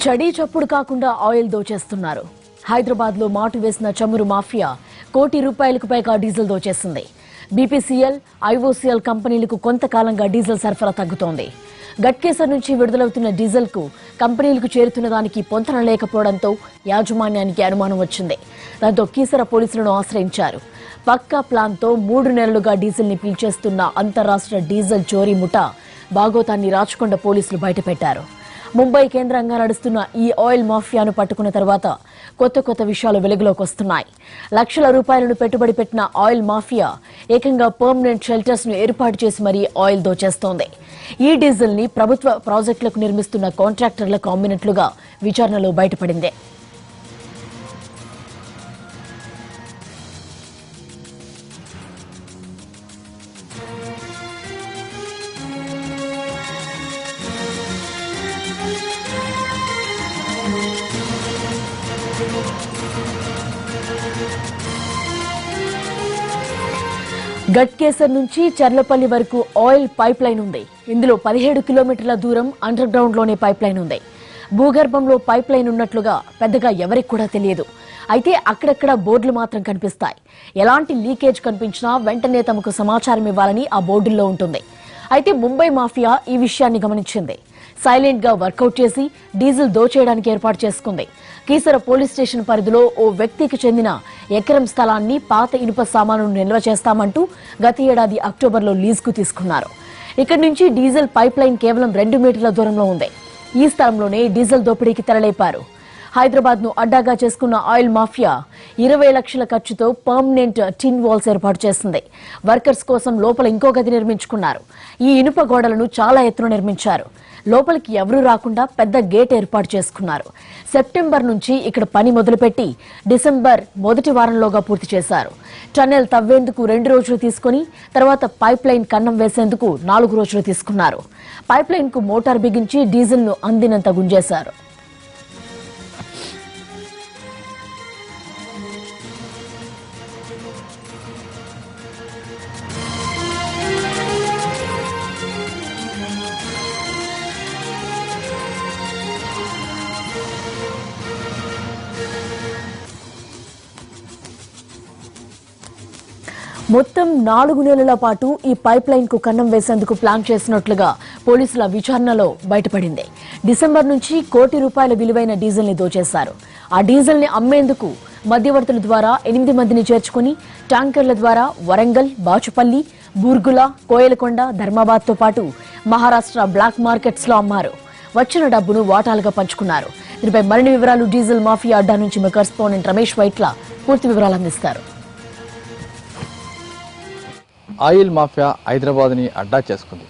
చడి చప్పుడు కాకుండా ఆయిల్ దోచేస్తున్నారు. హైదరాబాద్ లో మాటు వేసిన చమురు మాఫియా ₹1 కోటి పైగా డీజిల్ దోచేసింది. బీపీసీఎల్, ఐఓసీఎల్ కంపెనీలకు కొంతకాలంగా డీజిల్ సరఫరా తగ్గుతోంది. గట్కేసర్ నుంచి విడుదలవుతున్న డీజిల్ కు కంపెనీలకు చేరుతున్న దానికి పొంతన లేకపోవడంతో యాజమాన్యానికి అనుమానం వచ్చింది. దాంతో కీసర పోలీసులను ఆశ్రయించారు. పక్కా ప్లాన్తో 3 నెలలుగా డీజిల్ ని పీల్చేస్తున్న అంతర్రాష్ట్ర డీజిల్ చోరీ ముఠా బాగోతాన్ని రాచకొండ పోలీసులు బయటపెట్టారు. ముంబై కేంద్రంగా నడుస్తున్న ఈ ఆయిల్ మాఫియాను పట్టుకున్న తర్వాత కొత్త విషయాలు వెలుగులోకి వస్తున్నాయి. లక్షల రూపాయలను పెట్టుబడి పెట్టిన ఆయిల్ మాఫియా ఏకంగా పర్మనెంట్ షెల్టర్స్ ను ఏర్పాటు చేసి మరీ ఆయిల్ దోచేస్తోంది. ఈ డీజిల్ ని ప్రభుత్వ ప్రాజెక్టులకు నిర్మిస్తున్న కాంట్రాక్టర్లకు అమ్మినట్లుగా విచారణలో బయటపడింది. గట్కేసర్ నుంచి చర్లపల్లి వరకు ఆయిల్ పైప్ లైన్ ఉంది. ఇందులో 17 కిలోమీటర్ల దూరం అండర్ గ్రౌండ్ లోనే పైప్ లైన్ ఉంది. భూగర్భంలో పైప్ లైన్ ఉన్నట్లుగా పెద్దగా ఎవరికి కూడా తెలియదు. అయితే అక్కడక్కడ బోర్డులు మాత్రం కనిపిస్తాయి. ఎలాంటి లీకేజ్ కనిపించినా వెంటనే తమకు సమాచారం ఇవ్వాలని ఆ బోర్డుల్లో ఉంటుంది. అయితే ముంబై మాఫియా ఈ విషయాన్ని గమనించింది. సైలెంట్ గా వర్కౌట్ చేసి డీజిల్ దోచేయడానికి ఏర్పాటు చేసుకుంది. కీసర పోలీస్ స్టేషన్ పరిధిలో ఓ వ్యక్తికి చెందిన ఎకరం స్థలాన్ని పాత ఇనుప సామానును నిల్వ చేస్తామంటూ గత ఏడాది అక్టోబర్లో లీజుకు తీసుకున్నారు. ఇక్కడి నుంచి డీజిల్ పైప్ లైన్ కేవలం 2 మీటర్ల దూరంలో ఉంది. ఈ స్థలంలోనే డీజిల్ దోపిడీకి తెరలేపారు. హైదరాబాద్ ను అడ్డాగా చేసుకున్న ఆయిల్ మాఫియా 20 లక్షల ఖర్చుతో పర్మనెంట్ టిన్ వాల్స్ ఏర్పాటు చేసింది. వర్కర్స్ కోసం లోపల ఇంకో గది నిర్మించుకున్నారు. ఈ ఇనుప గోడలను చాలా ఎత్తున నిర్మించారు. లోపలికి ఎవరూ రాకుండా పెద్ద గేట్ ఏర్పాటు చేసుకున్నారు. సెప్టెంబర్ నుంచి ఇక్కడ పని మొదలుపెట్టి డిసెంబర్ మొదటి వారంలోగా పూర్తి చేశారు. టన్నెల్ తవ్వేందుకు 2 రోజులు తీసుకుని తర్వాత పైప్ లైన్ కన్నం వేసేందుకు 4 రోజులు తీసుకున్నారు. పైప్ లైన్ కు మోటార్ బిగించి డీజిల్ ను అందినంత గుంజేశారు. మొత్తం 4 నెలల పాటు ఈ పైప్ లైన్ కు కన్నం వేసేందుకు ప్లాన్ చేసినట్లుగా పోలీసుల విచారణలో బయటపడింది. డిసెంబర్ నుంచి ₹1 కోటి విలువైన డీజిల్ ని దోచేశారు. ఆ డీజిల్ ని అమ్మేందుకు మధ్యవర్తుల ద్వారా 8 మందిని చేర్చుకుని ట్యాంకర్ల ద్వారా వరంగల్, బాచుపల్లి, బూర్గుల, కోయలకొండ, ధర్మాబాద్ తో పాటు మహారాష్ట్ర బ్లాక్ మార్కెట్స్ లో అమ్మారు. వచ్చిన డబ్బును వాటాలుగా పంచుకున్నారు. దీనిపై మరిన్ని వివరాలు డీజిల్ మాఫియా అడ్డా నుంచి మా కరెస్పాండెంట్ రమేష్ వైట్ల పూర్తి వివరాలు అందిస్తారు. ఆయిల్ మాఫియా హైదరాబాద్ని అడ్డా చేసుకుంది.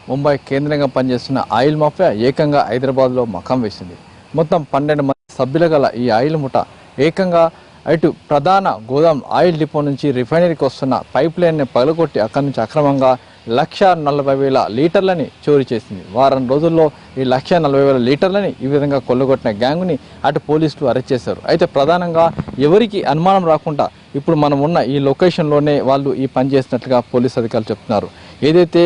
ముంబై కేంద్రంగా పనిచేస్తున్న ఆయిల్ మాఫియా ఏకంగా హైదరాబాద్లో మకాం వేసింది. మొత్తం 12 మంది సభ్యుల గల ఈ ఆయిల్ ముఠ ఏకంగా అటు ప్రధాన గోదాం ఆయిల్ డిపో నుంచి రిఫైనరీకి వస్తున్న పైప్ లైన్ని పగలగొట్టి అక్కడి నుంచి అక్రమంగా 1,40,000 లీటర్లని చోరీ చేసింది. వారం రోజుల్లో ఈ 1,40,000 లీటర్లని ఈ విధంగా కొల్లగొట్టిన గ్యాంగ్ని అటు పోలీసులు అరెస్ట్ చేశారు. అయితే ప్రధానంగా ఎవరికి అనుమానం రాకుండా ఇప్పుడు మనం ఉన్న ఈ లొకేషన్లోనే వాళ్ళు ఈ పని చేసినట్లుగా పోలీసు అధికారులు చెప్తున్నారు. ఏదైతే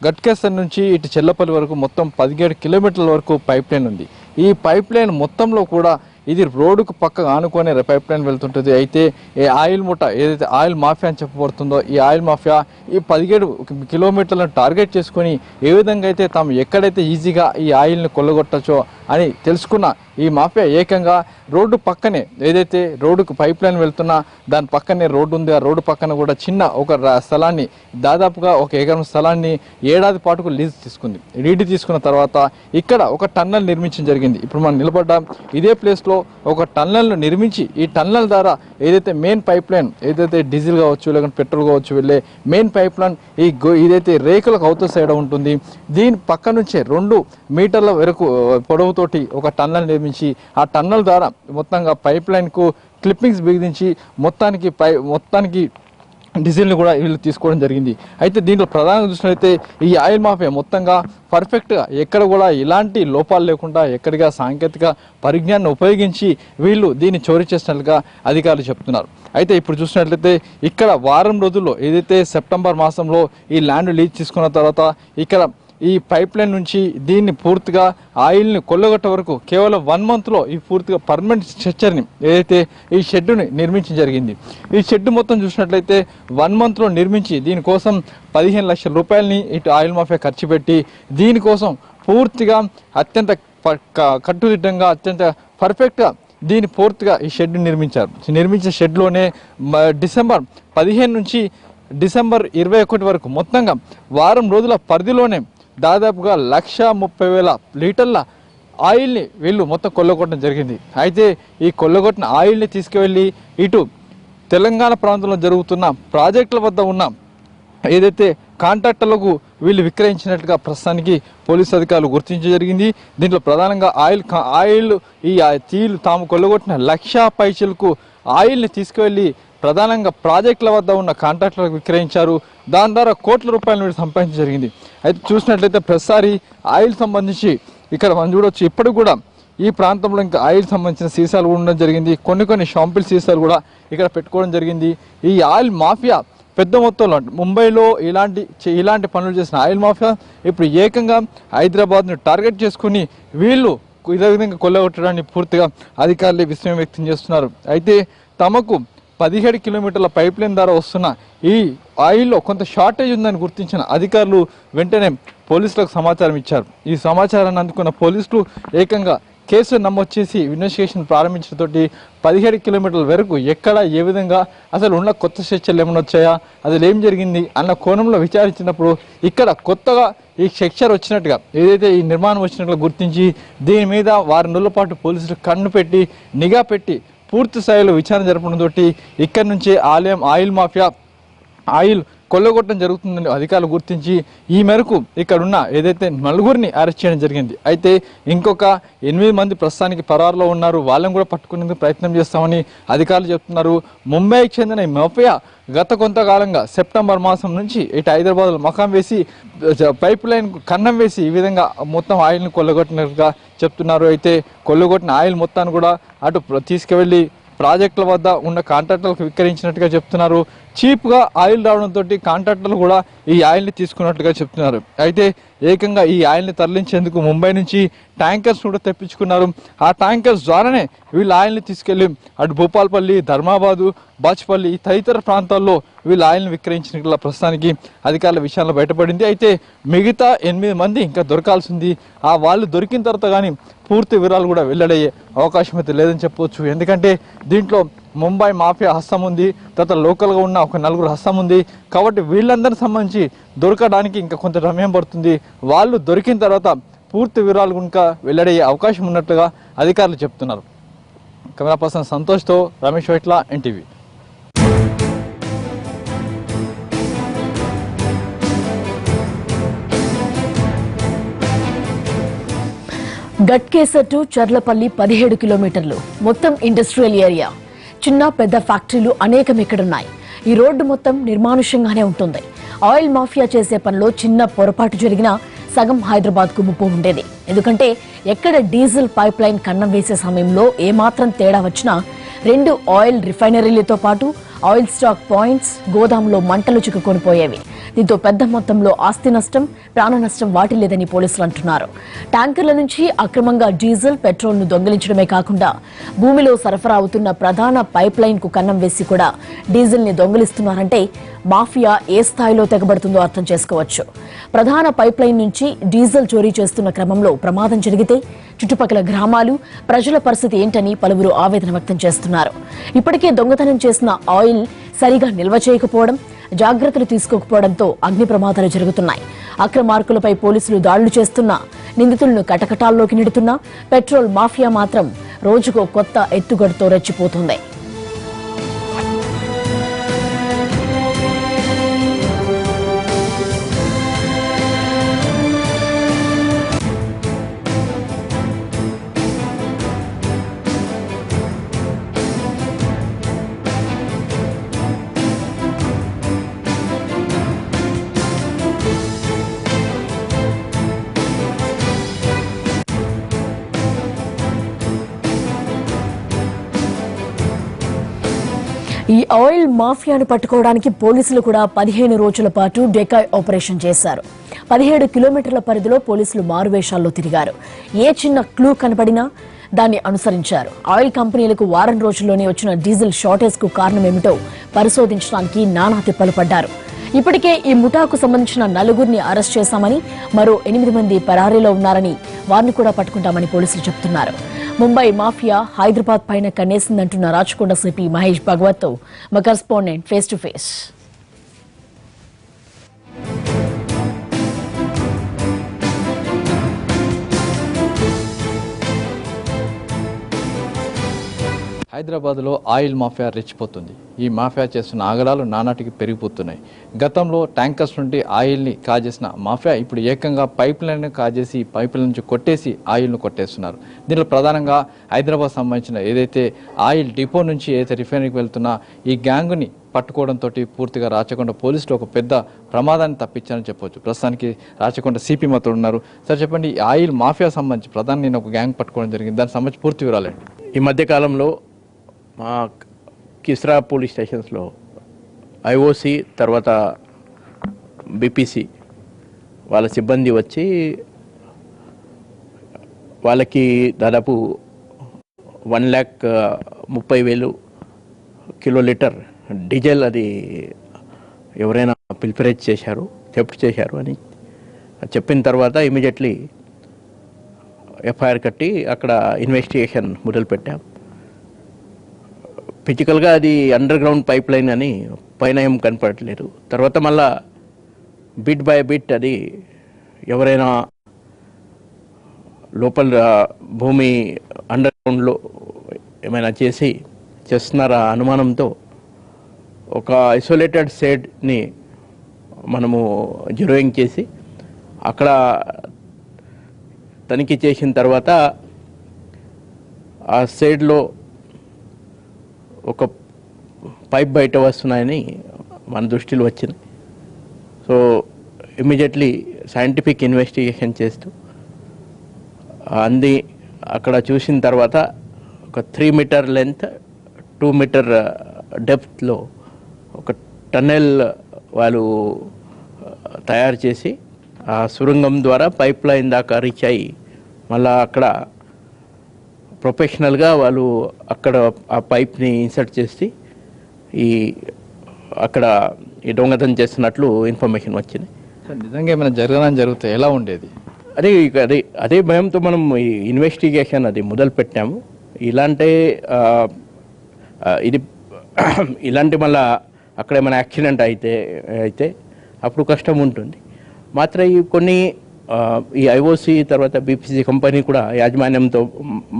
గట్కేసర్ నుంచి ఇటు చెల్లపల్లి వరకు మొత్తం 17 కిలోమీటర్ల వరకు పైప్ లైన్ ఉంది. ఈ పైప్ లైన్ మొత్తంలో కూడా ఇది రోడ్డుకు పక్కగా ఆనుకొని పైప్ లైన్ వెళ్తుంటుంది. అయితే ఈ ఆయిల్ ముఠ ఏదైతే ఆయిల్ మాఫియా అని చెప్పబడుతుందో ఈ ఆయిల్ మాఫియా ఈ 17 కిలోమీటర్లను టార్గెట్ చేసుకుని ఏ విధంగా అయితే తాము ఎక్కడైతే ఈజీగా ఈ ఆయిల్ని కొల్లగొట్టచ్చో అని తెలుసుకున్న ఈ మాఫియా ఏకంగా రోడ్డు పక్కనే ఏదైతే రోడ్డుకు పైప్ లైన్ వెళ్తున్నా దాని పక్కనే రోడ్డు ఉంది. ఆ రోడ్డు పక్కన కూడా చిన్న ఒక స్థలాన్ని దాదాపుగా 1 ఎకరం స్థలాన్ని ఏడాది పాటుకు లీజు తీసుకుంది. లీడ్ తీసుకున్న తర్వాత ఇక్కడ ఒక టన్నెల్ నిర్మించడం జరిగింది. ఇప్పుడు మనం నిలబడ్డాం ఇదే ప్లేస్లో ఒక టన్నెల్ను నిర్మించి ఈ టన్నెల్ ద్వారా ఏదైతే మెయిన్ పైప్ లైన్ ఏదైతే డీజిల్ కావచ్చు లేకుంటే పెట్రోల్ కావచ్చు వెళ్ళే మెయిన్ పైప్ లైన్ ఇదైతే రేకులకు అవతల సైడ్ ఉంటుంది. దీని పక్క నుంచే 2 మీటర్ల వరకు పొడవుతోటి ఒక టన్నెల్ నిర్మించి ఆ టన్నెల్ ద్వారా మొత్తంగా పైప్ లైన్కు క్లిప్పింగ్స్ బిగించి మొత్తానికి డీజిల్ని కూడా వీళ్ళు తీసుకోవడం జరిగింది. అయితే దీంట్లో ప్రధానంగా చూసినట్లయితే ఈ ఆయిల్ మాఫియా మొత్తంగా పర్ఫెక్ట్గా ఎక్కడ కూడా ఇలాంటి లోపాలు లేకుండా ఎక్కడిగా సాంకేతిక పరిజ్ఞానాన్ని ఉపయోగించి వీళ్ళు దీన్ని చోరీ చేసినట్లుగా అధికారులు చెప్తున్నారు. అయితే ఇప్పుడు చూసినట్లయితే ఇక్కడ వారం రోజుల్లో ఏదైతే సెప్టెంబర్ మాసంలో ఈ ల్యాండ్ లీజ్ తీసుకున్న తర్వాత ఇక్కడ ఈ పైప్ లైన్ నుంచి దీన్ని పూర్తిగా ఆయిల్ని కొల్లగొట్టే వరకు కేవలం 1 మంత్లో ఈ పూర్తిగా పర్మనెంట్ స్ట్రక్చర్ని ఏదైతే ఈ షెడ్డుని నిర్మించడం జరిగింది. ఈ షెడ్ మొత్తం చూసినట్లయితే 1 మంత్లో నిర్మించి దీనికోసం 15 లక్షల రూపాయలని ఇటు ఆయిల్ మాఫియా ఖర్చు పెట్టి దీనికోసం పూర్తిగా అత్యంత కట్టుదిట్టంగా అత్యంత పర్ఫెక్ట్గా దీన్ని పూర్తిగా ఈ షెడ్ నిర్మించారు. నిర్మించిన షెడ్లోనే డిసెంబర్ 15 నుంచి డిసెంబర్ 21 వరకు మొత్తంగా వారం రోజుల పరిధిలోనే దాదాపుగా 1,30,000 లీటర్ల ఆయిల్ని వీళ్ళు మొత్తం కొల్లగొట్టడం జరిగింది. అయితే ఈ కొల్లగొట్టిన ఆయిల్ని తీసుకువెళ్ళి ఇటు తెలంగాణ ప్రాంతంలో జరుగుతున్న ప్రాజెక్టుల వద్ద ఉన్న ఏదైతే కాంట్రాక్టర్లకు వీళ్ళు విక్రయించినట్టుగా ప్రస్తుతానికి పోలీసు అధికారులు గుర్తించడం జరిగింది. దీంట్లో ప్రధానంగా ఆయిల్ ఈ తీలు తాము కొల్లగొట్టిన 1,00,000 పైసలకు ఆయిల్ని తీసుకువెళ్ళి ప్రధానంగా ప్రాజెక్టుల వద్ద ఉన్న కాంట్రాక్టర్లకు విక్రయించారు. దాని ద్వారా కోట్ల రూపాయలు వీళ్ళు సంపాదించడం జరిగింది. అయితే చూసినట్లయితే ప్రతిసారి ఆయిల్ సంబంధించి ఇక్కడ మనం చూడవచ్చు ఇప్పటికి కూడా ఈ ప్రాంతంలో ఇంకా ఆయిల్ సంబంధించిన సీసాలు కూడా ఉండడం జరిగింది. కొన్ని షాంపిల్ సీసాలు కూడా ఇక్కడ పెట్టుకోవడం జరిగింది. ఈ ఆయిల్ మాఫియా పెద్ద మొత్తంలో ముంబైలో ఇలాంటి పనులు చేసిన ఆయిల్ మాఫియా ఇప్పుడు ఏకంగా హైదరాబాద్ను టార్గెట్ చేసుకుని వీళ్ళు ఇదే విధంగా కొల్లగొట్టడాన్ని పూర్తిగా అధికారులు విస్మయం వ్యక్తం చేస్తున్నారు. అయితే తమకు 17 కిలోమీటర్ల పైప్ లైన్ ద్వారా వస్తున్న ఈ ఆయిల్లో కొంత షార్టేజ్ ఉందని గుర్తించిన అధికారులు వెంటనే పోలీసులకు సమాచారం ఇచ్చారు. ఈ సమాచారాన్ని అందుకున్న పోలీసులు ఏకంగా కేసు నమోదు చేసి ఇన్వెస్టిగేషన్ ప్రారంభించడంతో 17 కిలోమీటర్ల వరకు ఎక్కడ ఏ విధంగా అసలు ఉన్న కొత్త స్ట్రక్చర్లు ఏమైనా వచ్చాయా, అసలు ఏం జరిగింది అన్న కోణంలో విచారించినప్పుడు ఇక్కడ కొత్తగా ఈ స్ట్రక్చర్ వచ్చినట్టుగా ఏదైతే ఈ నిర్మాణం వచ్చినట్టుగా గుర్తించి దీని మీద వారం రోజుల పాటు పోలీసులు కన్ను పెట్టి నిఘా పెట్టి పూర్తి స్థాయిలో విచారణ జరపడంతో ఇక్కడి నుంచే ఆయిల్ మాఫియా ఆయిల్ కొల్లగొట్టడం జరుగుతుందని అధికారులు గుర్తించి ఈ మేరకు ఇక్కడున్న ఏదైతే 4గురిని అరెస్ట్ చేయడం జరిగింది. అయితే ఇంకొక 8 మంది ప్రస్తుతానికి పరారులో ఉన్నారు. వాళ్ళని కూడా పట్టుకునేందుకు ప్రయత్నం చేస్తామని అధికారులు చెప్తున్నారు. ముంబైకి చెందిన ఈ మాఫియా గత కొంతకాలంగా సెప్టెంబర్ మాసం నుంచి ఇటు హైదరాబాద్లో మకాం వేసి పైప్ లైన్ కన్నం వేసి ఈ విధంగా మొత్తం ఆయిల్ని కొల్లగొట్టినట్టుగా చెప్తున్నారు. అయితే కొల్లగొట్టిన ఆయిల్ మొత్తాన్ని కూడా అటు తీసుకువెళ్ళి ప్రాజెక్టుల వద్ద ఉన్న కాంట్రాక్టర్లకు విక్రయించినట్టుగా చెప్తున్నారు. చీప్గా ఆయిల్ రావడంతో కాంట్రాక్టర్లు కూడా ఈ ఆయిల్ని తీసుకున్నట్టుగా చెప్తున్నారు. అయితే ఏకంగా ఈ ఆయిల్ని తరలించేందుకు ముంబై నుంచి ట్యాంకర్స్ కూడా తెప్పించుకున్నారు. ఆ ట్యాంకర్స్ ద్వారానే వీళ్ళు ఆయిల్ని తీసుకెళ్లి అటు భూపాల్పల్లి, ధర్మాబాదు, బాచ్పల్లి తదితర ప్రాంతాల్లో వీళ్ళు ఆయిల్ని విక్రయించినట్ల ప్రస్తుతానికి అధికారుల విషయాల్లో బయటపడింది. అయితే మిగతా 8 మంది ఇంకా దొరకాల్సింది. ఆ వాళ్ళు దొరికిన తర్వాత కానీ పూర్తి వివరాలు కూడా వెల్లడయ్యే అవకాశం అయితే లేదని చెప్పవచ్చు. ఎందుకంటే దీంట్లో ముంబై మాఫియా హస్తం ఉంది, తర్వాత లోకల్గా ఉన్న ఒక 4 హస్తం ఉంది. కాబట్టి వీళ్ళందరిని సంబంధించి దొరకడానికి ఇంకా కొంత సమయం పడుతుంది. వాళ్ళు దొరికిన తర్వాత పూర్తి వివరాలు ఇంకా వెల్లడయ్యే అవకాశం ఉన్నట్లుగా అధికారులు చెప్తున్నారు. కెమెరా పర్సన్ సంతోష్తో రమేష్ వైట్ల, ఎన్టీవీ. గట్కేసర్ టు చర్లపల్లి 17 కిలోమీటర్లు. మొత్తం ఇండస్ట్రియల్ ఏరియా. చిన్న పెద్ద ఫ్యాక్టరీలు అనేకం ఇక్కడున్నాయి. ఈ రోడ్డు మొత్తం నిర్మానుష్యంగానే ఉంటుంది. ఆయిల్ మాఫియా చేసే పనిలో చిన్న పొరపాటు జరిగినా సగం హైదరాబాద్కు ముప్పు ఉండేది. ఎందుకంటే ఎక్కడ డీజిల్ పైప్ లైన్ కన్నం వేసే సమయంలో ఏమాత్రం తేడా వచ్చినా 2 ఆయిల్ రిఫైనరీలతో పాటు ఆయిల్ స్టాక్ పాయింట్స్, గోదాంలో మంటలు చిక్కుకొని పోయేవి. దీంతో పెద్ద మొత్తంలో ఆస్తి నష్టం, ప్రాణ నష్టం వాటిల్లేదని పోలీసులు అంటున్నారు. ట్యాంకర్ల నుంచి అక్రమంగా డీజిల్, పెట్రోల్ ను దొంగిలించడమే కాకుండా భూమిలో సరఫరా అవుతున్న ప్రధాన పైప్ లైన్ కు కన్నం వేసి కూడా డీజిల్ ని దొంగిలిస్తున్నారంటే మాఫియా ఏ స్థాయిలో తెగబడుతుందో అర్థం చేసుకోవచ్చు. ప్రధాన పైప్ లైన్ నుంచి డీజిల్ చోరీ చేస్తున్న క్రమంలో ప్రమాదం జరిగితే చుట్టుపక్కల గ్రామాలు, ప్రజల పరిస్థితి ఏంటని పలువురు ఆవేదన వ్యక్తం చేస్తున్నారు. ఇప్పటికే దొంగతనం చేసిన ఆయిల్ సరిగా నిల్వ చేయకపోవడం, జాగ్రత్తలు తీసుకోకపోవడంతో అగ్ని ప్రమాదాలు జరుగుతున్నాయి. అక్రమార్కులపై పోలీసులు దాడులు చేస్తున్నా, నిందితులను కటకటాల్లోకి నెడుతున్నా పెట్రోల్ మాఫియా మాత్రం రోజుకో కొత్త ఎత్తుగడతో రెచ్చిపోతుంది. ఈ ఆయిల్ మాఫియాను పట్టుకోవడానికి పోలీసులు కూడా 15 రోజుల పాటు డెకాయ్ ఆపరేషన్ చేశారు. 17 కిలోమీటర్ల పరిధిలో పోలీసులు మారువేషాల్లో తిరిగారు. ఏ చిన్న క్లూ కనపడినా దాన్ని అనుసరించారు. ఆయిల్ కంపెనీలకు వారం రోజుల్లోనే వచ్చిన డీజిల్ షార్టేజ్ కు కారణమేమిటో పరిశోధించడానికి నానా తిప్పలు పడ్డారు. ఇప్పటికే ఈ ముఠాకు సంబంధించిన 4గురిని అరెస్ట్ చేశామని, మరో 8 మంది పరారీలో ఉన్నారని, వారిని కూడా పట్టుకుంటామని పోలీసులు చెబుతున్నారు. ముంబై మాఫియా హైదరాబాద్ పైన కన్నేసిందంటున్న రాచకొండ సిపి మహేష్ భగవత్ తో మా కరెస్పాండెంట్ ఫేస్ టు ఫేస్. హైదరాబాద్లో ఆయిల్ మాఫియా రెచ్చిపోతుంది. ఈ మాఫియా చేస్తున్న ఆగడాలు నానాటికి పెరిగిపోతున్నాయి. గతంలో ట్యాంకర్స్ నుండి ఆయిల్ని కాజేసిన మాఫియా ఇప్పుడు ఏకంగా పైప్ లైన్ కాజేసి పైప్ లైన్ నుంచి కొట్టేసి ఆయిల్ను కొట్టేస్తున్నారు. దీనిలో ప్రధానంగా హైదరాబాద్ సంబంధించిన ఏదైతే ఆయిల్ డిపో నుంచి ఏదైతే రిఫైనరీకి వెళ్తున్న ఈ గ్యాంగ్ని పట్టుకోవడంతో పూర్తిగా రాచకొండ పోలీసులు ఒక పెద్ద ప్రమాదాన్ని తప్పించారని చెప్పొచ్చు. ప్రస్తుతానికి రాచకొండ సిపి మాతో ఉన్నారు. సార్ చెప్పండి, ఈ ఆయిల్ మాఫియా సంబంధించి ప్రధాని నేను ఒక గ్యాంగ్ పట్టుకోవడం జరిగింది, దానికి సంబంధించి పూర్తి వివరాలండి. ఈ మధ్యకాలంలో మా కిస్రా పోలీస్ స్టేషన్స్లో ఐఓసి తర్వాత బీపీసీ వాళ్ళ సిబ్బంది వచ్చి వాళ్ళకి దాదాపు 1,30,000 కిలోలీటర్ డీజిల్ అది ఎవరైనా పిల్పరేజ్ చేశారు, థెఫ్ట్ చేశారు అని చెప్పిన తర్వాత ఇమీడియట్లీ ఎఫ్ఐఆర్ కట్టి అక్కడ ఇన్వెస్టిగేషన్ మొదలుపెట్టాం. ఫిజికల్గా అది అండర్ గ్రౌండ్ పైప్ లైన్ అని పైన ఏం కనపడట్లేదు. తర్వాత మళ్ళా బిట్ బై బిట్ అది ఎవరైనా లోపల భూమి అండర్ గ్రౌండ్లో ఏమైనా చేస్తున్నారా అనుమానంతో ఒక ఐసోలేటెడ్ షెడ్ని మనము జీరోయింగ్ చేసి అక్కడ తనిఖీ చేసిన తర్వాత ఆ షెడ్లో ఒక పైప్ బయట వస్తున్నాయని మన దృష్టిలో వచ్చింది. సో ఇమ్మీడియట్లీ సైంటిఫిక్ ఇన్వెస్టిగేషన్ చేస్తూ అక్కడ చూసిన తర్వాత ఒక 3 మీటర్ లెంత్ 2 మీటర్ డెప్త్లో ఒక టన్నెల్ వాళ్ళు తయారు చేసి ఆ సురంగం ద్వారా పైప్ లైన్ దాకా రీచ్ అయ్యి మళ్ళీ అక్కడ ప్రొఫెషనల్గా వాళ్ళు అక్కడ ఆ పైప్ని ఇన్సర్ట్ చేసి అక్కడ ఈ దొంగతనం చేస్తున్నట్లు ఇన్ఫర్మేషన్ వచ్చింది. నిజంగా ఏమైనా జరిగితే ఎలా ఉండేది? అదే భయంతో మనం ఈ ఇన్వెస్టిగేషన్ అది మొదలు పెట్టాము. ఇలాంటి మళ్ళా అక్కడ ఏమైనా యాక్సిడెంట్ అయితే అప్పుడు కష్టం ఉంటుంది. మాత్రం ఈ ఐఓసి తర్వాత బీపీసీ కంపెనీ కూడా యాజమాన్యంతో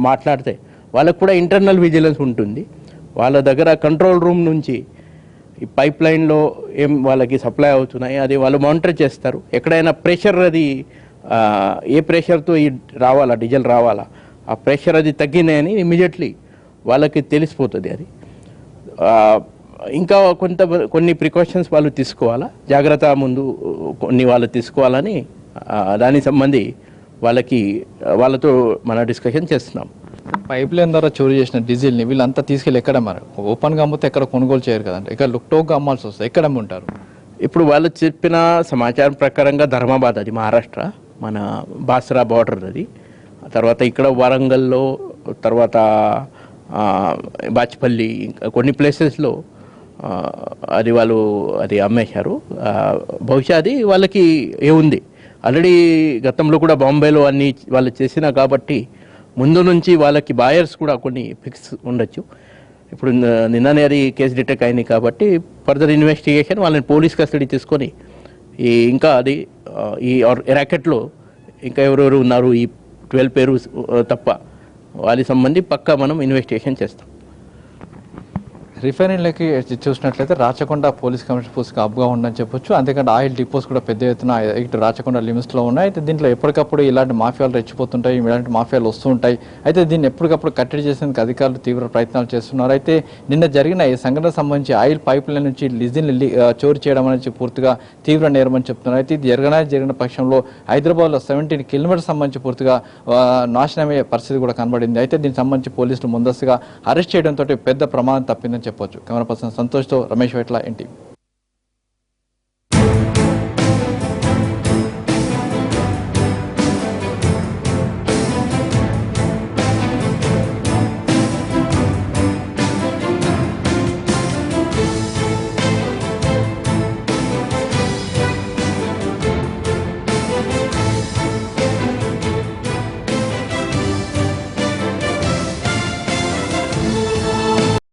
మాట్లాడితే వాళ్ళకు కూడా ఇంటర్నల్ విజిలెన్స్ ఉంటుంది. వాళ్ళ దగ్గర కంట్రోల్ రూమ్ నుంచి ఈ పైప్ లైన్లో ఏం వాళ్ళకి సప్లై అవుతున్నాయి అది వాళ్ళు మానిటర్ చేస్తారు. ఎక్కడైనా ప్రెషర్ అది ఏ ప్రెషర్తో డీజిల్ రావాలా ఆ ప్రెషర్ అది తగ్గినాయని ఇమీడియట్లీ వాళ్ళకి తెలిసిపోతుంది. అది ఇంకా కొన్ని ప్రికాషన్స్ వాళ్ళు తీసుకోవాలా, జాగ్రత్త ముందు వాళ్ళు తీసుకోవాలని దానికి సంబంధి వాళ్ళతో మన డిస్కషన్ చేస్తున్నాం. పైప్ లైన్ ద్వారా చోరీ చేసిన డీజిల్ని వీళ్ళంతా తీసుకెళ్ళి ఎక్కడ మరి ఓపెన్గా అమ్మితే ఎక్కడ కొనుగోలు చేయరు కదంటే, ఇక్కడ లుక్టోగా అమ్మాల్సి వస్తుంది. ఎక్కడ అమ్ముంటారు? ఇప్పుడు వాళ్ళు చెప్పిన సమాచారం ప్రకారంగా ధర్మాబాద్, అది మహారాష్ట్ర, మన బాసరా బార్డర్ అది. తర్వాత ఇక్కడ వరంగల్లో, తర్వాత బాచ్పల్లి, కొన్ని ప్లేసెస్లో అది అమ్మేశారు. బహుశా అది వాళ్ళకి ఏముంది ఆల్రెడీ గతంలో కూడా బాంబేలో అన్ని వాళ్ళు చేసినా కాబట్టి ముందు నుంచి వాళ్ళకి బాయర్స్ కూడా కొన్ని ఫిక్స్ ఉండొచ్చు. ఇప్పుడు నిన్ననే అది కేసు డిటెక్ట్ అయింది కాబట్టి ఫర్దర్ ఇన్వెస్టిగేషన్ వాళ్ళని పోలీస్ కస్టడీ తీసుకొని ఇంకా ఈ ర్యాకెట్లో ఇంకా ఎవరెవరు ఉన్నారు ఈ 12 పేరు తప్ప వాళ్ళకి సంబంధి పక్కా మనం ఇన్వెస్టిగేషన్ చేస్తాం. రిఫైనరీలకి చూసినట్లయితే రాచకొండ పోలీస్ కమిషనర్ పోస్ట్కి అబ్గా ఉందని చెప్పొచ్చు. అంతేకాదు ఆయిల్ డిపోస్ కూడా పెద్ద ఎత్తున ఇటు రాచకొండ లిమిట్స్లో ఉన్నాయి. అయితే దీంట్లో ఎప్పటికప్పుడు ఇలాంటి మాఫియాలు రెచ్చిపోతుంటాయి, ఇలాంటి మాఫియాలు వస్తూ ఉంటాయి. అయితే దీన్ని ఎప్పటికప్పుడు కట్టడి చేసేందుకు అధికారులు తీవ్ర ప్రయత్నాలు చేస్తున్నారు. అయితే నిన్న జరిగిన ఈ సంఘటనకు సంబంధించి ఆయిల్ పైప్ లైన్ నుంచి లిజిన్ చోరీ చేయడం అనేది పూర్తిగా తీవ్ర నేరమని చెప్తున్నారు. అయితే ఇది జరిగిన పక్షంలో హైదరాబాద్లో 17 కిలోమీటర్స్ సంబంధించి పూర్తిగా నాశనమయ్యే పరిస్థితి కూడా కనబడింది. అయితే దీనికి సంబంధించి పోలీసులు ముందస్తుగా అరెస్ట్ చేయడంతో పెద్ద ప్రమాదం తప్పిందని చెప్పొచ్చు. కెమెరా పర్సన్ సంతోష్తో రమేష్ వెట్ల, ఎన్టీవీ.